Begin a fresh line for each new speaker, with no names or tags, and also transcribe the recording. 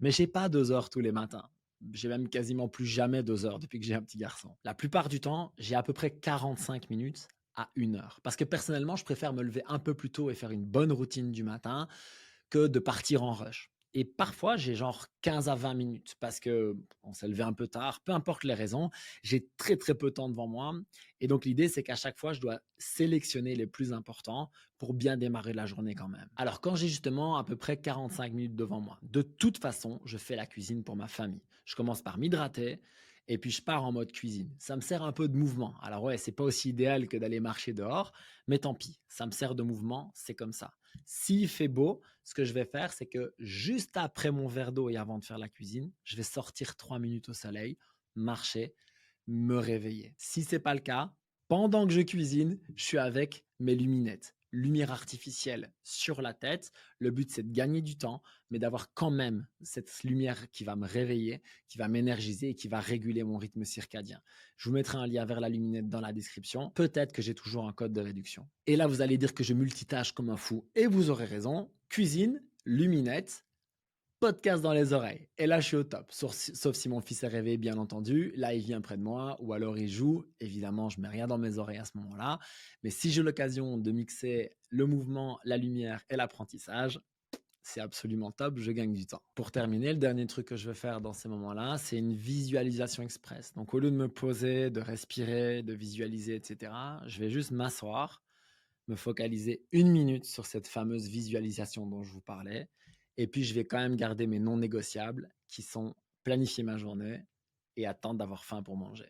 Mais j'ai pas 2 heures tous les matins. J'ai même quasiment plus jamais 2 heures depuis que j'ai un petit garçon. La plupart du temps, j'ai à peu près 45 minutes à 1 heure. Parce que personnellement, je préfère me lever un peu plus tôt et faire une bonne routine du matin que de partir en rush. Et parfois, j'ai genre 15 à 20 minutes parce que on s'est levé un peu tard, peu importe les raisons, j'ai très très peu de temps devant moi. Et donc l'idée, c'est qu'à chaque fois, je dois sélectionner les plus importants pour bien démarrer la journée quand même. Alors quand j'ai justement à peu près 45 minutes devant moi, de toute façon, je fais la cuisine pour ma famille. Je commence par m'hydrater et puis je pars en mode cuisine. Ça me sert un peu de mouvement. Alors ouais, c'est pas aussi idéal que d'aller marcher dehors, mais tant pis, ça me sert de mouvement, c'est comme ça. S'il fait beau, ce que je vais faire, c'est que juste après mon verre d'eau et avant de faire la cuisine, je vais sortir 3 minutes au soleil, marcher, me réveiller. Si c'est pas le cas, pendant que je cuisine, je suis avec mes luminettes. Lumière artificielle sur la tête. Le but, c'est de gagner du temps, mais d'avoir quand même cette lumière qui va me réveiller, qui va m'énergiser et qui va réguler mon rythme circadien. Je vous mettrai un lien vers la luminette dans la description. Peut-être que j'ai toujours un code de réduction. Et là, vous allez dire que je multitâche comme un fou. Et vous aurez raison. Cuisine, luminette, podcast dans les oreilles. Et là, je suis au top. Sauf si mon fils est réveillé, bien entendu. Là, il vient près de moi ou alors il joue. Évidemment, je mets rien dans mes oreilles à ce moment-là. Mais si j'ai l'occasion de mixer le mouvement, la lumière et l'apprentissage, c'est absolument top, je gagne du temps. Pour terminer, le dernier truc que je vais faire dans ces moments-là, c'est une visualisation express. Donc, au lieu de me poser, de respirer, de visualiser, etc., je vais juste m'asseoir, me focaliser 1 minute sur cette fameuse visualisation dont je vous parlais. Et puis, je vais quand même garder mes non négociables qui sont planifier ma journée et attendre d'avoir faim pour manger.